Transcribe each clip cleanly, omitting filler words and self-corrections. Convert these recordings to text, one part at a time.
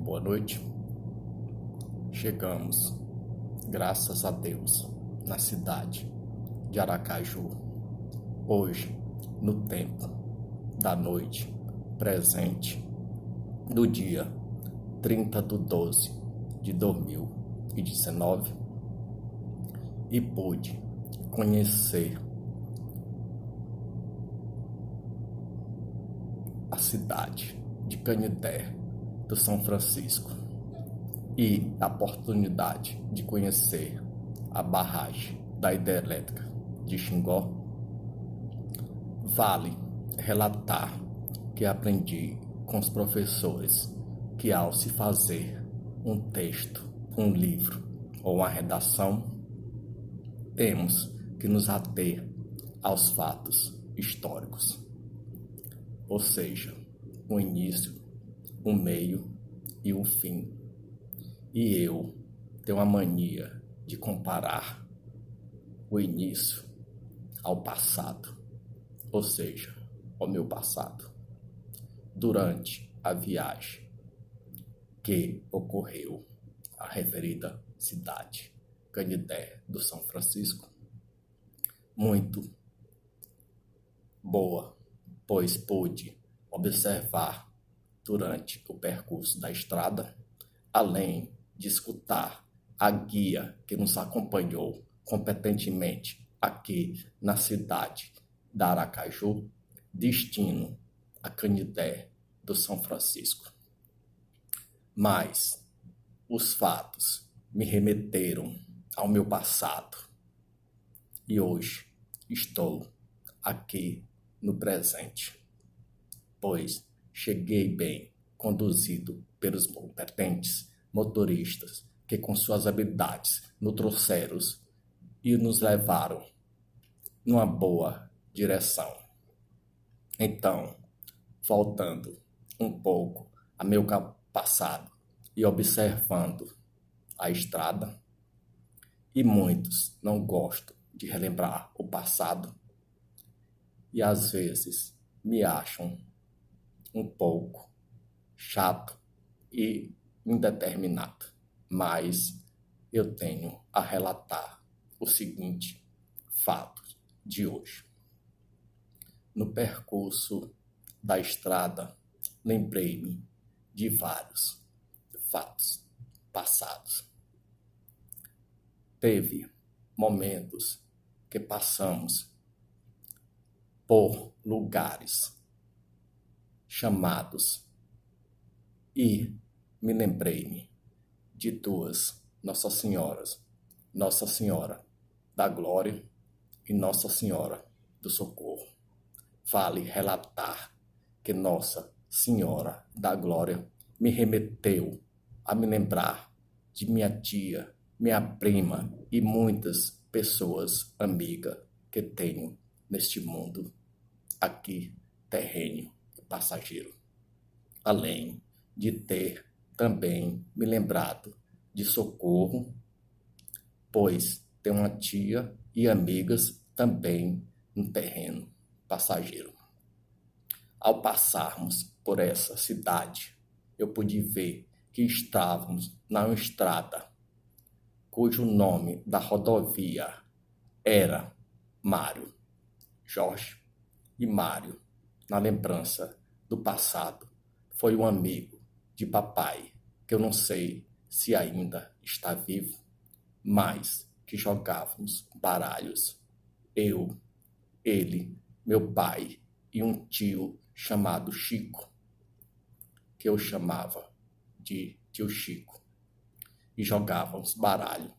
boa noite. Chegamos, graças a Deus, na cidade de Aracaju, hoje, no tempo da noite presente do dia 30/12/2019 e pude conhecer a cidade de Canidé do São Francisco e a oportunidade de conhecer a barragem da hidrelétrica de Xingó. Vale relatar que aprendi com os professores que, ao se fazer um texto, um livro ou uma redação, temos que nos ater aos fatos históricos, ou seja, o início, o meio e o fim. E eu tenho a mania de comparar o início ao passado, ou seja, ao meu passado, durante a viagem que ocorreu à referida cidade, Canidé do São Francisco. Muito boa, pois pude observar durante o percurso da estrada, além de escutar a guia que nos acompanhou competentemente aqui na cidade da Aracaju, destino a Canidé do São Francisco. Mas os fatos me remeteram ao meu passado e hoje estou aqui no presente, pois cheguei bem conduzido pelos competentes motoristas que, com suas habilidades, nos trouxeram e nos levaram numa boa direção. Então, voltando um pouco a meu passado e observando a estrada, e muitos não gostam de relembrar o passado e às vezes me acham um pouco chato e indeterminado, mas eu tenho a relatar o seguinte fato de hoje. No percurso da estrada, lembrei-me de vários fatos passados. Teve momentos que passamos por lugares chamados e me lembrei-me de duas Nossa Senhoras, Nossa Senhora da Glória e Nossa Senhora do Socorro. Vale relatar que Nossa Senhora da Glória me remeteu a me lembrar de minha tia, minha prima e muitas pessoas amigas que tenho neste mundo aqui terreno e passageiro. Além de ter também me lembrado de Socorro, pois tenho uma tia e amigas também no terreno passageiro. Ao passarmos por essa cidade, eu pude ver que estávamos na estrada, cujo nome da rodovia era Mário Jorge, e Mário, na lembrança do passado, foi um amigo de papai, que eu não sei se ainda está vivo, mas que jogávamos baralhos. Eu, ele, meu pai e um tio chamado Chico, que eu chamava de tio Chico, e jogávamos baralho.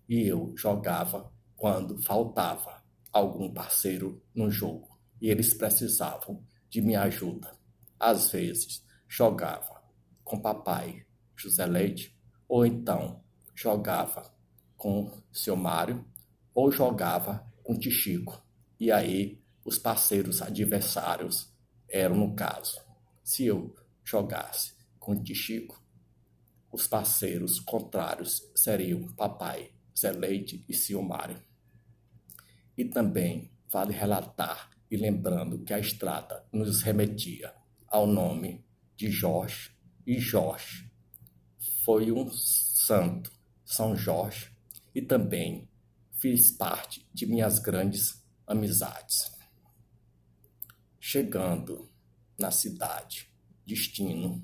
E eu jogava quando faltava algum parceiro no jogo e eles precisavam de minha ajuda. Às vezes jogava com papai José Leite, ou então jogava com seu Mário, ou jogava com tio Chico. E aí os parceiros adversários eram, no caso, se eu jogasse com tio Chico, os parceiros contrários seriam papai Zé Leite e seu Mário. E também vale relatar, e lembrando que a estrada nos remetia ao nome de Jorge e Jorge, foi um santo, São Jorge, e também fiz parte de minhas grandes amizades. Chegando na cidade, destino,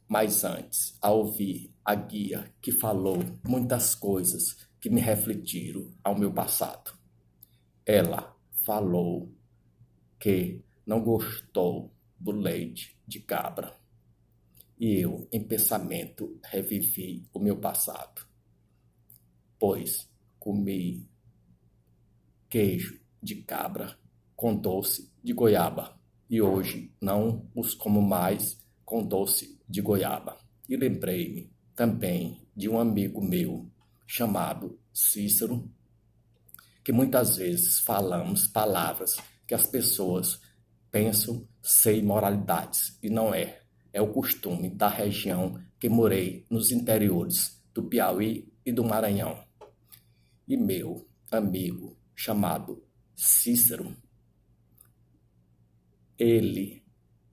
mas antes, a ouvir a guia que falou muitas coisas que me refletiram ao meu passado. Ela falou que não gostou do leite de cabra. E eu, em pensamento, revivi o meu passado, pois comi queijo de cabra com doce de goiaba e hoje não os como mais com doce de goiaba. E lembrei-me também de um amigo meu chamado Cícero, que muitas vezes falamos palavras que as pessoas pensam ser imoralidades e não é. É o costume da região que morei nos interiores do Piauí e do Maranhão. E meu amigo chamado Cícero, ele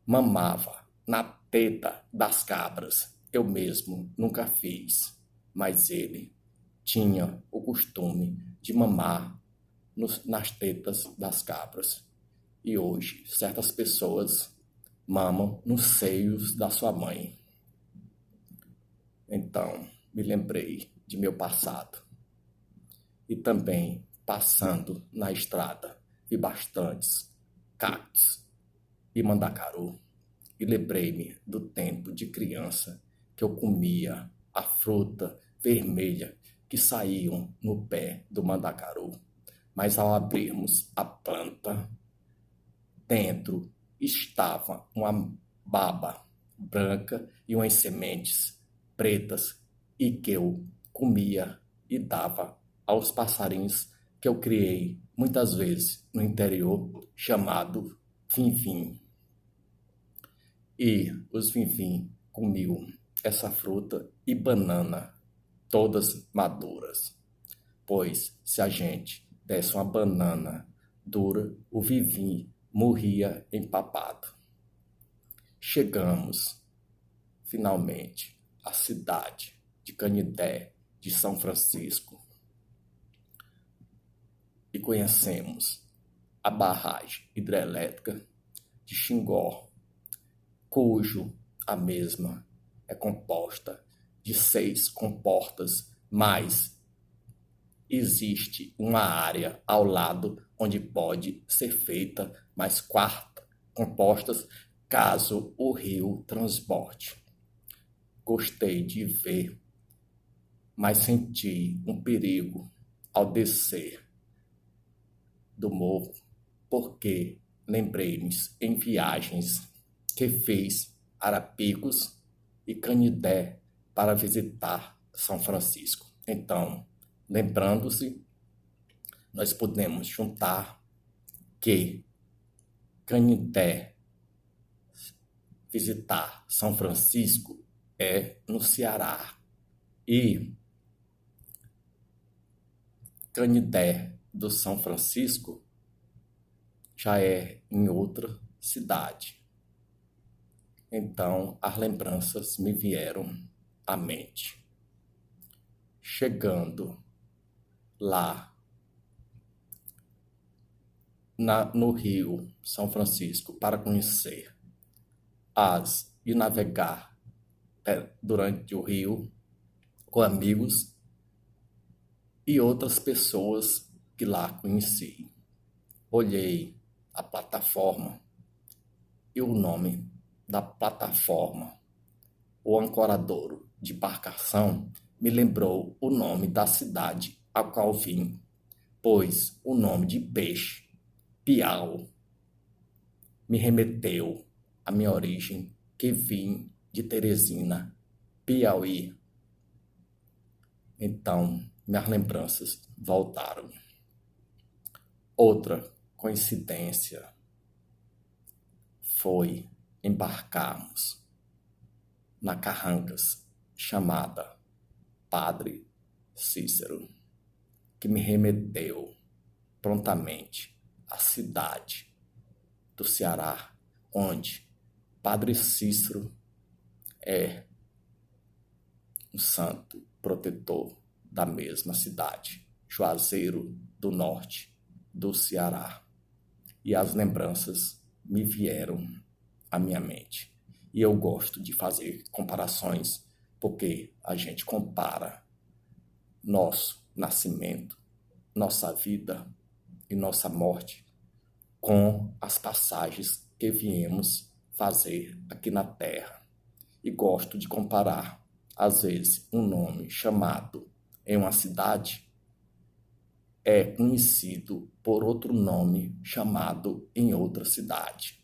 mamava na teta das cabras. Eu mesmo nunca fiz, mas ele tinha o costume de mamar nas tetas das cabras. E hoje, certas pessoas mamam nos seios da sua mãe. Então, me lembrei de meu passado. E também, passando na estrada, vi bastantes cactos e mandacaru. E lembrei-me do tempo de criança que eu comia a fruta vermelha que saíam no pé do mandacaru. Mas ao abrirmos a planta, dentro estava uma baba branca e umas sementes pretas e que eu comia e dava aos passarinhos que eu criei muitas vezes no interior, chamado vinvim. E os vinvim comiam essa fruta e banana, todas maduras. Pois se a gente desse uma banana dura, o vinvim morria empapado. Chegamos, finalmente, à cidade de Canidé, de São Francisco, e conhecemos a barragem hidrelétrica de Xingó, cujo a mesma é composta de 6 comportas, mas existe uma área ao lado onde pode ser feita mais 4 compostas caso o rio transborde. Gostei de ver, mas senti um perigo ao descer do morro, porque lembrei-me em viagens que fiz Arapicos e Canidé para visitar São Francisco. Então, lembrando-se, nós podemos juntar que Canidé visitar São Francisco é no Ceará e Canidé do São Francisco já é em outra cidade. Então, as lembranças me vieram à mente. Chegando lá no Rio São Francisco para conhecer e navegar durante o rio com amigos e outras pessoas que lá conheci. Olhei a plataforma e o nome da plataforma, o ancoradouro de embarcação, me lembrou o nome da cidade a qual vim, pois o nome de peixe, Piau, me remeteu à minha origem, que vim de Teresina, Piauí. Então, minhas lembranças voltaram. Outra coincidência foi embarcarmos na Carrancas, chamada Padre Cícero, que me remeteu prontamente à cidade do Ceará, onde Padre Cícero é um santo protetor da mesma cidade, Juazeiro do Norte, do Ceará. E as lembranças me vieram à minha mente. E eu gosto de fazer comparações, porque a gente compara nosso nascimento, nossa vida e nossa morte com as passagens que viemos fazer aqui na Terra. E gosto de comparar, às vezes, um nome chamado em uma cidade é conhecido por outro nome chamado em outra cidade.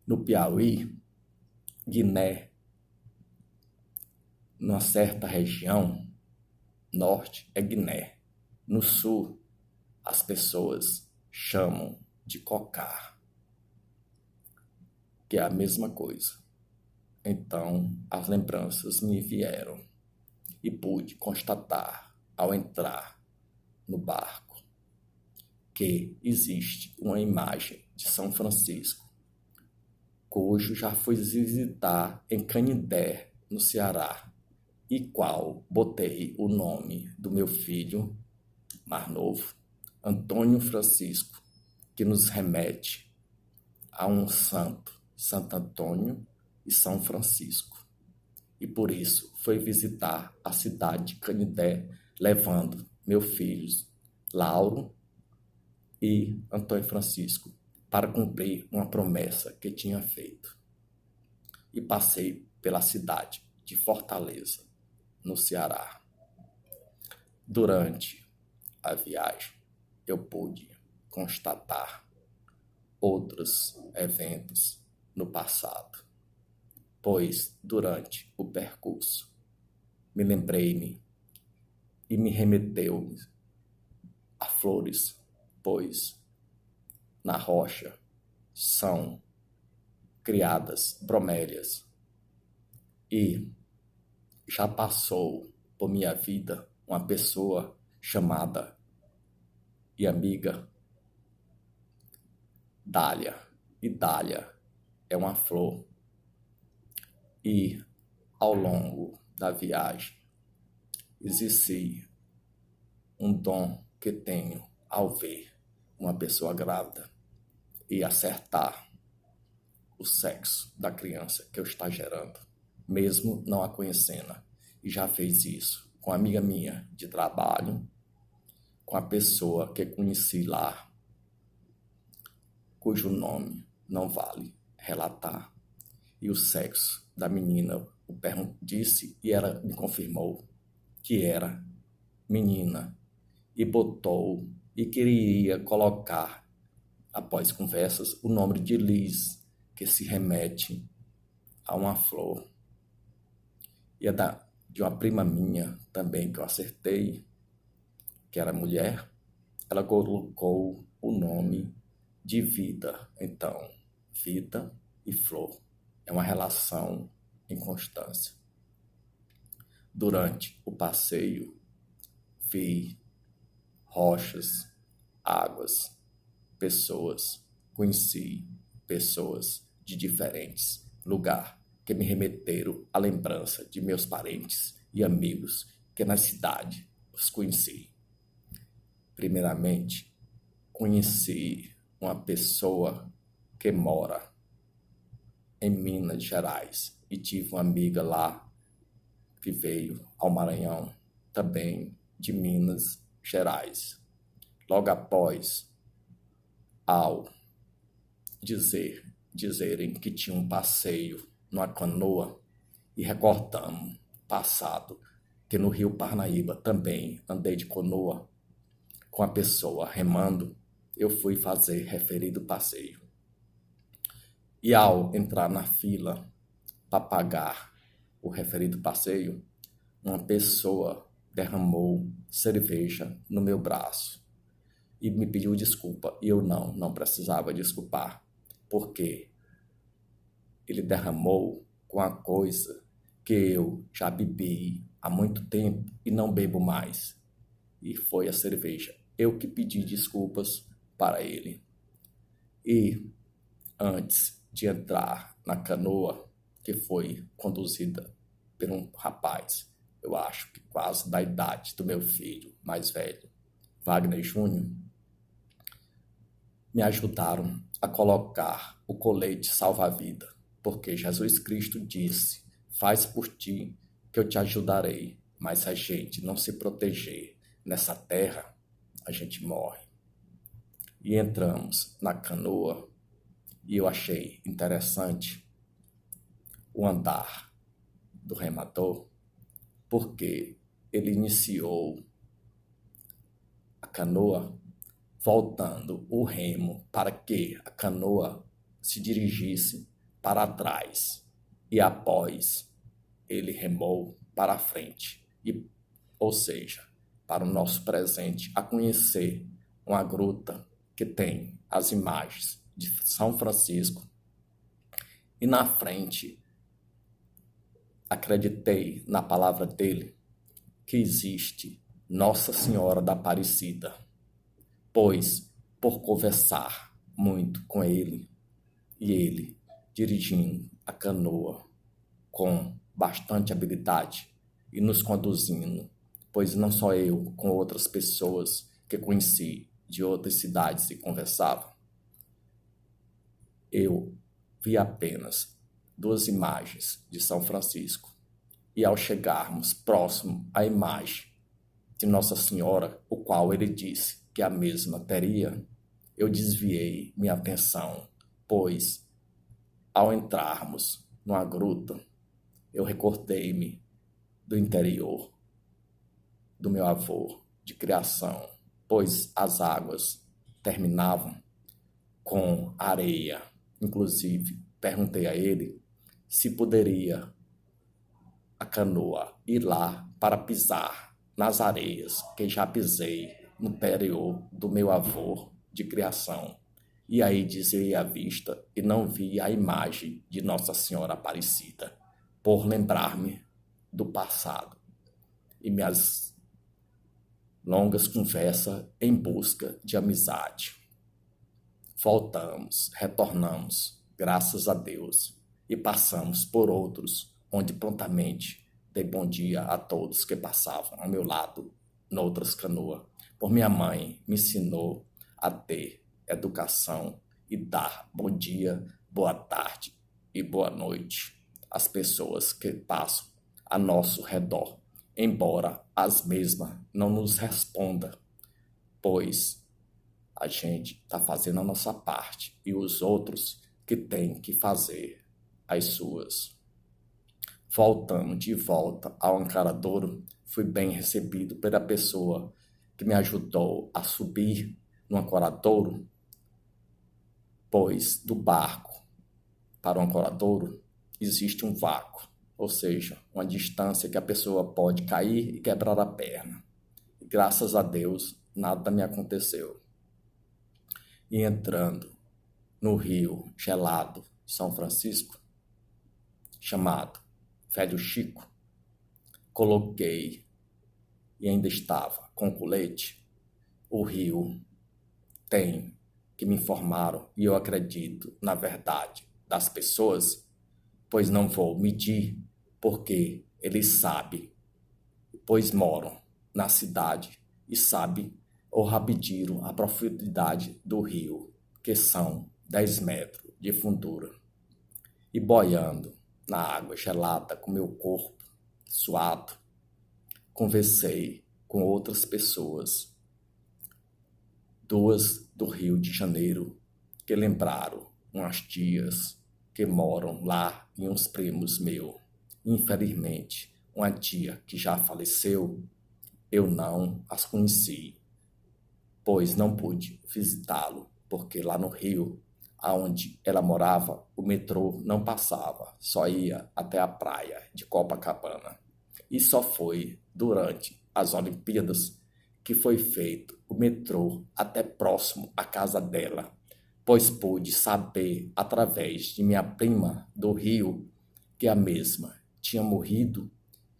No Piauí, Guiné, numa certa região, norte é Guiné. No sul, as pessoas chamam de cocar, que é a mesma coisa. Então, as lembranças me vieram e pude constatar, ao entrar no barco, que existe uma imagem de São Francisco, cujo já fui visitar em Canindé, no Ceará, e qual botei o nome do meu filho mais novo, Antônio Francisco, que nos remete a um santo, Santo Antônio e São Francisco. E por isso foi visitar a cidade de Canindé, levando meus filhos, Lauro e Antônio Francisco, para cumprir uma promessa que tinha feito. E passei pela cidade de Fortaleza, no Ceará. Durante a viagem, eu pude constatar outros eventos no passado, pois durante o percurso me lembrei-me e me remeteu a flores, pois na rocha são criadas bromélias e já passou por minha vida uma pessoa chamada e amiga Dália. E Dália é uma flor. E ao longo da viagem existe um dom que tenho ao ver uma pessoa grávida e acertar o sexo da criança que eu está gerando, mesmo não a conhecendo. E já fez isso com uma amiga minha de trabalho, com a pessoa que conheci lá, cujo nome não vale relatar. E o sexo da menina, o disse e ela me confirmou que era menina. E botou e queria colocar, após conversas, o nome de Liz, que se remete a uma flor. E é de uma prima minha também, que eu acertei, que era mulher, ela colocou o nome de vida. Então, vida e flor é uma relação em constância. Durante o passeio, vi rochas, águas, pessoas, conheci pessoas de diferentes lugares que me remeteram à lembrança de meus parentes e amigos que na cidade os conheci. Primeiramente, conheci uma pessoa que mora em Minas Gerais e tive uma amiga lá que veio ao Maranhão, também de Minas Gerais. Logo após, ao dizerem que tinha um passeio numa canoa e recordamos passado, que no Rio Parnaíba também andei de canoa com a pessoa remando, eu fui fazer referido passeio. E ao entrar na fila para pagar o referido passeio, uma pessoa derramou cerveja no meu braço e me pediu desculpa. E eu não precisava desculpar, porque ele derramou com a coisa que eu já bebi há muito tempo e não bebo mais. E foi a cerveja. Eu que pedi desculpas para ele. E antes de entrar na canoa, que foi conduzida por um rapaz, eu acho que quase da idade do meu filho mais velho, Wagner Júnior, me ajudaram a colocar o colete salva-vida, porque Jesus Cristo disse: faz por ti que eu te ajudarei, mas se a gente não se proteger nessa terra, a gente morre. E entramos na canoa e eu achei interessante o andar do remador, porque ele iniciou a canoa voltando o remo para que a canoa se dirigisse para trás e após ele remou para frente, ou seja, para o nosso presente, a conhecer uma gruta que tem as imagens de São Francisco e na frente acreditei na palavra dele que existe Nossa Senhora da Aparecida, pois, por conversar muito com ele, e ele dirigindo a canoa com bastante habilidade e nos conduzindo, pois não só eu, com outras pessoas que conheci de outras cidades e conversava, eu vi apenas 2 imagens de São Francisco. E ao chegarmos próximo à imagem de Nossa Senhora, o qual ele disse que a mesma teria, eu desviei minha atenção, pois, ao entrarmos numa gruta, eu recordei-me do interior do meu avô de criação, pois as águas terminavam com areia. Inclusive, perguntei a ele se poderia a canoa ir lá para pisar nas areias que já pisei no interior do meu avô de criação. E aí desviei a vista e não vi a imagem de Nossa Senhora Aparecida, por lembrar-me do passado e minhas longas conversas em busca de amizade. Voltamos, retornamos, graças a Deus, e passamos por outros, onde prontamente dei bom dia a todos que passavam ao meu lado, noutras canoas. Por minha mãe me ensinou a ter educação e dar bom dia, boa tarde e boa noite às pessoas que passam a nosso redor, embora as mesmas não nos respondam, pois a gente está fazendo a nossa parte e os outros que têm que fazer as suas. Voltando de volta ao Ancaradouro, fui bem recebido pela pessoa que me ajudou a subir no Ancaradouro, pois do barco para o Ancaradouro existe um vácuo, ou seja, uma distância que a pessoa pode cair e quebrar a perna. E, graças a Deus, nada me aconteceu. E entrando no rio gelado São Francisco, chamado Velho Chico, coloquei e ainda estava com colete. O rio tem que me informaram e eu acredito na verdade das pessoas, pois não vou medir, porque eles sabem, pois moram na cidade e sabem ou rapidinho a profundidade do rio, que são 10 metros de fundura. E boiando na água gelada com meu corpo suado, conversei com outras pessoas, 2 do Rio de Janeiro, que lembraram umas tias que moram lá e uns primos meus. Infelizmente, uma tia que já faleceu, eu não as conheci, pois não pude visitá-lo, porque lá no Rio, aonde ela morava, o metrô não passava, só ia até a praia de Copacabana. E só foi durante as Olimpíadas que foi feito o metrô até próximo à casa dela, pois pude saber, através de minha prima do Rio, que a mesma tinha morrido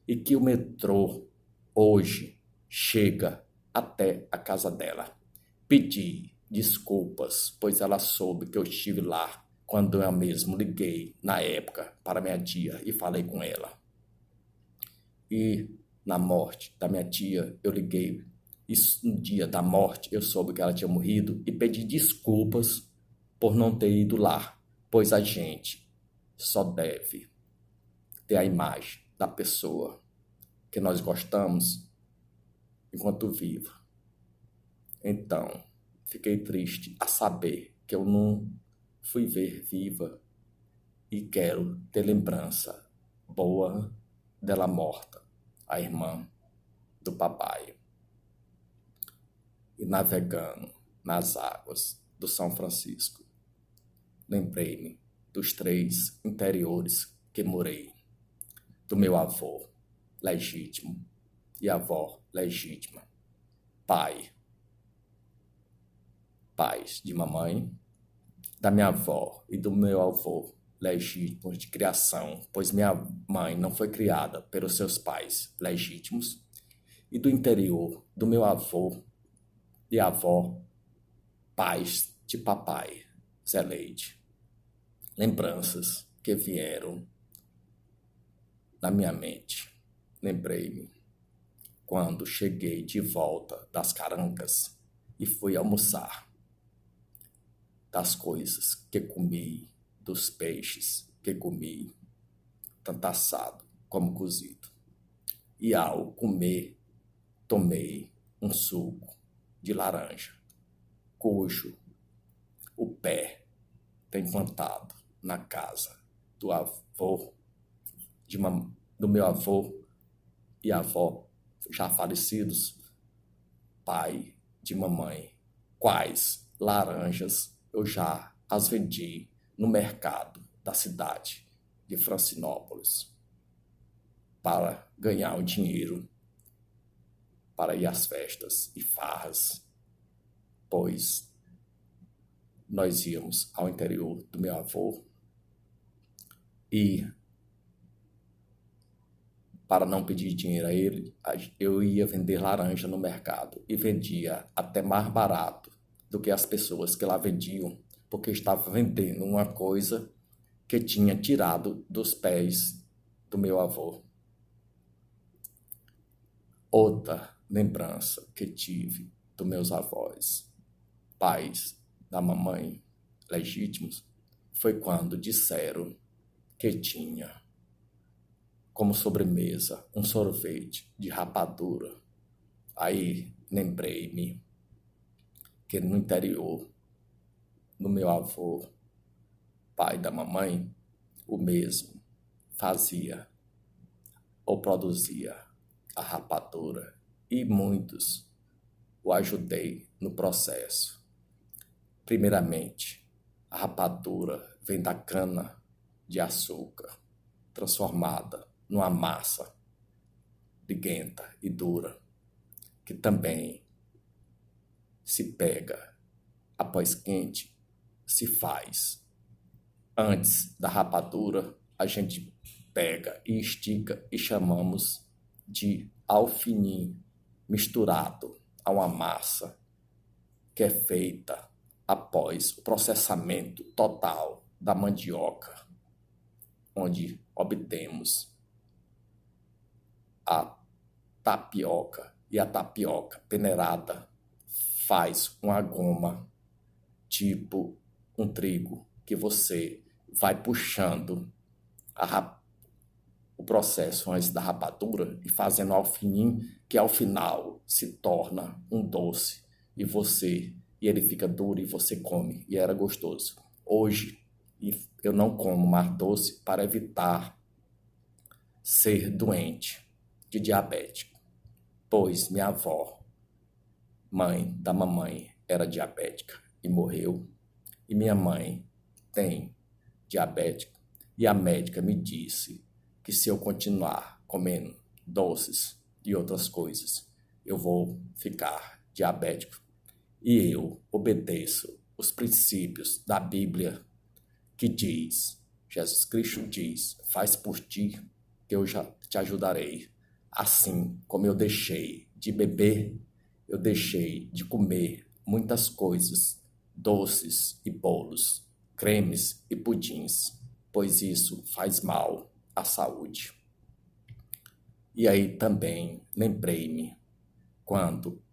e que o metrô hoje chega até a casa dela. Pedi desculpas, pois ela soube que eu estive lá quando eu mesmo liguei na época para minha tia e falei com ela. E na morte da minha tia, eu liguei. Isso, no dia da morte, eu soube que ela tinha morrido e pedi desculpas por não ter ido lá, pois a gente só deve ter a imagem da pessoa que nós gostamos enquanto viva. Então, fiquei triste a saber que eu não fui ver viva e quero ter lembrança boa dela morta, a irmã do papai. E navegando nas águas do São Francisco, lembrei-me dos 3 interiores que morei, do meu avô legítimo e avó legítima, pais de mamãe, da minha avó e do meu avô legítimos de criação, pois minha mãe não foi criada pelos seus pais legítimos, e do interior do meu avô e avó, pais de papai, Zé Leite. Lembranças que vieram na minha mente. Lembrei-me quando cheguei de volta das Carancas e fui almoçar, das coisas que comi, dos peixes que comi, tanto assado como cozido. E ao comer, tomei um suco de laranja, cujo o pé tem plantado na casa do avô, do meu avô e avó já falecidos, pai de mamãe, quais laranjas eu já as vendi no mercado da cidade de Francinópolis para ganhar o dinheiro para ir às festas e farras, pois nós íamos ao interior do meu avô e, para não pedir dinheiro a ele, eu ia vender laranja no mercado e vendia até mais barato do que as pessoas que lá vendiam, porque estava vendendo uma coisa que tinha tirado dos pés do meu avô. Outra lembrança que tive dos meus avós, pais da mamãe legítimos, foi quando disseram que tinha como sobremesa um sorvete de rapadura. Aí lembrei-me que no interior do meu avô, pai da mamãe, o mesmo fazia ou produzia a rapadura e muitos o ajudei no processo. Primeiramente, a rapadura vem da cana de açúcar transformada numa massa liguenta e dura, que também se pega após quente, se faz. Antes da rapadura, a gente pega e estica e chamamos de alfinim, misturado a uma massa que é feita após o processamento total da mandioca, onde obtemos a tapioca, e a tapioca peneirada faz uma goma tipo um trigo que você vai puxando o processo antes da rapadura e fazendo alfinim, que ao final se torna um doce e ele fica duro e você come, e era gostoso. Hoje eu não como mais doce para evitar ser doente de diabético, pois minha avó, mãe da mamãe, era diabética e morreu, e minha mãe tem diabetes, e a médica me disse que se eu continuar comendo doces e outras coisas, eu vou ficar diabético. E eu obedeço os princípios da Bíblia que diz, Jesus Cristo diz, faz por ti que eu já te ajudarei. Assim como eu deixei de beber, eu deixei de comer muitas coisas, doces e bolos, cremes e pudins, pois isso faz mal à saúde. E aí também lembrei-me quando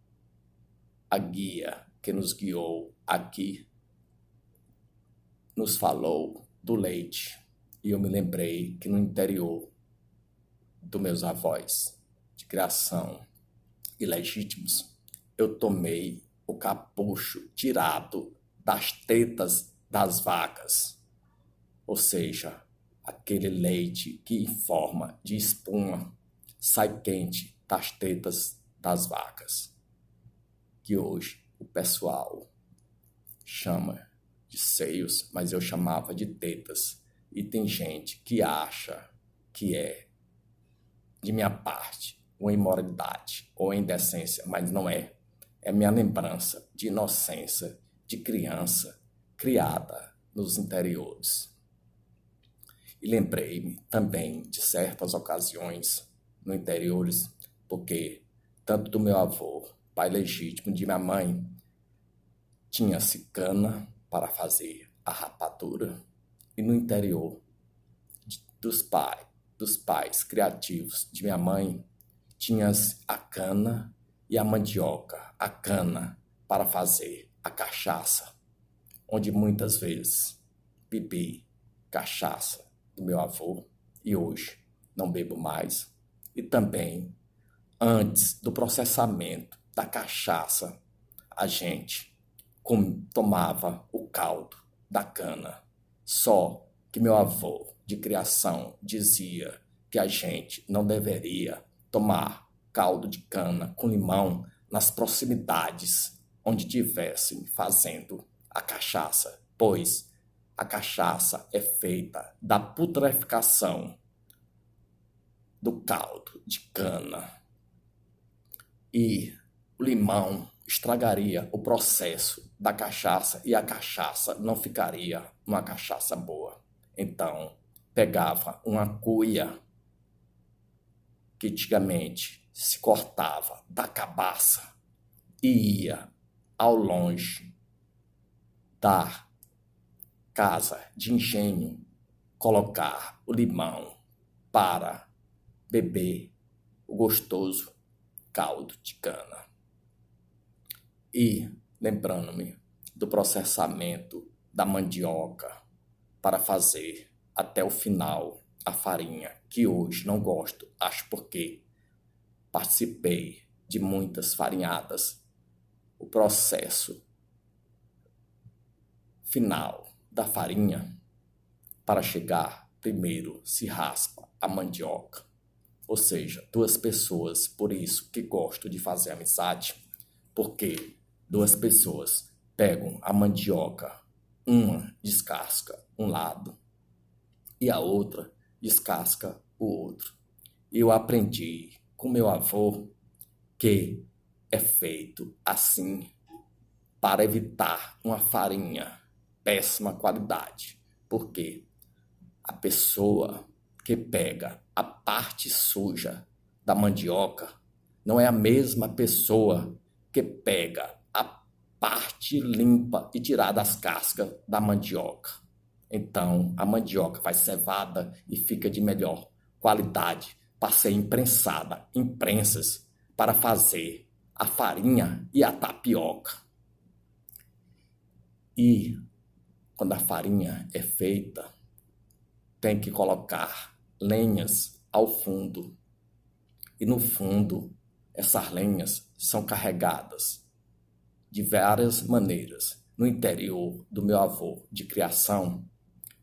a guia que nos guiou aqui nos falou do leite. E eu me lembrei que no interior dos meus avós de criação ilegítimos, eu tomei o capucho tirado das tetas das vacas, ou seja, aquele leite que em forma de espuma sai quente das tetas das vacas, que hoje o pessoal chama de seios, mas eu chamava de tetas. E tem gente que acha que é, de minha parte, uma imoralidade ou indecência, mas não é. É minha lembrança de inocência de criança criada nos interiores. E lembrei-me também de certas ocasiões no interiores, porque tanto do meu avô, pai legítimo, de minha mãe, tinha-se cana para fazer a rapadura, e no interior dos pais criativos de minha mãe, tinha-se a cana e a mandioca, a cana para fazer a cachaça, onde muitas vezes bebi cachaça do meu avô e hoje não bebo mais. E também, antes do processamento da cachaça, a gente tomava o caldo da cana. Só que meu avô de criação dizia que a gente não deveria tomar caldo de cana com limão nas proximidades onde estivessem fazendo a cachaça, pois a cachaça é feita da putrefação do caldo de cana e o limão estragaria o processo da cachaça e a cachaça não ficaria uma cachaça boa. Então, pegava uma cuia que antigamente se cortava da cabaça e ia ao longe da casa de engenho colocar o limão para beber o gostoso caldo de cana. E lembrando-me do processamento da mandioca para fazer até o final a farinha, que hoje não gosto, acho porque participei de muitas farinhadas. O processo final da farinha, para chegar, primeiro se raspa a mandioca, ou seja, duas pessoas, por isso que gosto de fazer amizade, porque duas pessoas pegam a mandioca, uma descasca um lado e a outra descasca o outro. Eu aprendi com meu avô que é feito assim para evitar uma farinha péssima qualidade, porque a pessoa que pega a parte suja da mandioca não é a mesma pessoa que pega a parte limpa e tirar das cascas da mandioca. Então, a mandioca vai cevada e fica de melhor qualidade para ser imprensada em prensas para fazer a farinha e a tapioca. E quando a farinha é feita, tem que colocar lenhas ao fundo. E no fundo, essas lenhas são carregadas de várias maneiras. No interior do meu avô de criação,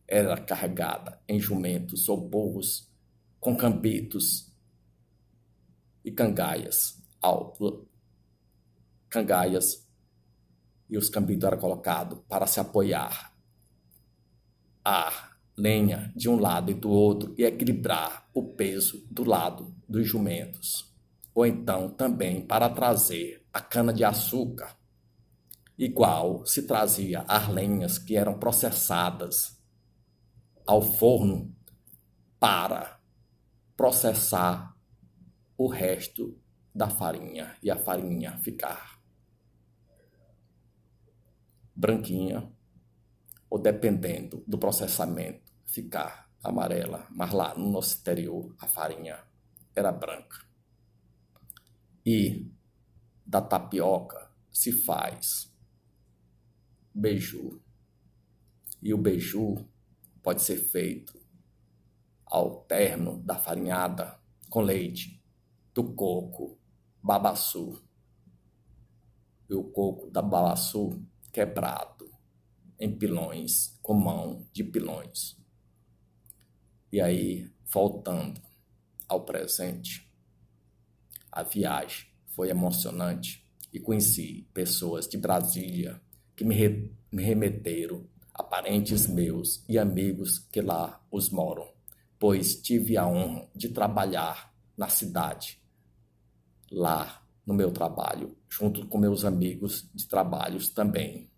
era carregada em jumentos ou burros com cambitos e cangaias. Cangaias e os cambitos eram colocados para se apoiar a lenha de um lado e do outro e equilibrar o peso do lado dos jumentos. Ou então também para trazer a cana-de-açúcar, igual se trazia as lenhas que eram processadas ao forno para processar o resto da farinha e a farinha ficar branquinha ou, dependendo do processamento, ficar amarela. Mas lá no nosso interior a farinha era branca. E da tapioca se faz beiju. E o beiju pode ser feito ao término da farinhada com leite do coco babaçu. E o coco da babaçu quebrado em pilões, com mão de pilões. E aí, voltando ao presente, a viagem foi emocionante e conheci pessoas de Brasília que me remeteram a parentes meus e amigos que lá os moram, pois tive a honra de trabalhar na cidade, lá no meu trabalho, junto com meus amigos de trabalhos também,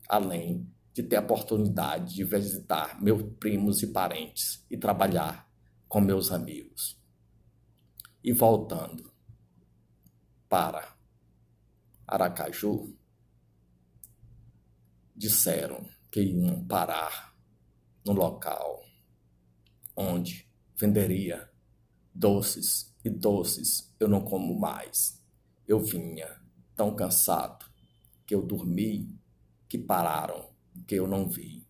além de ter a oportunidade de visitar meus primos e parentes e trabalhar com meus amigos. E voltando para Aracaju, disseram que iam parar no local onde venderia doces e doces eu não como mais. Eu vinha tão cansado que eu dormi, que pararam, que eu não vi.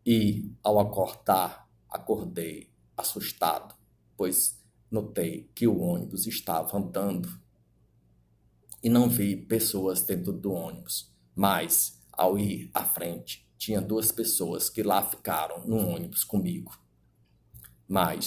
E ao acordar, acordei assustado, pois notei que o ônibus estava andando e não vi pessoas dentro do ônibus, mas ao ir à frente, tinha 2 pessoas que lá ficaram no ônibus comigo. Mas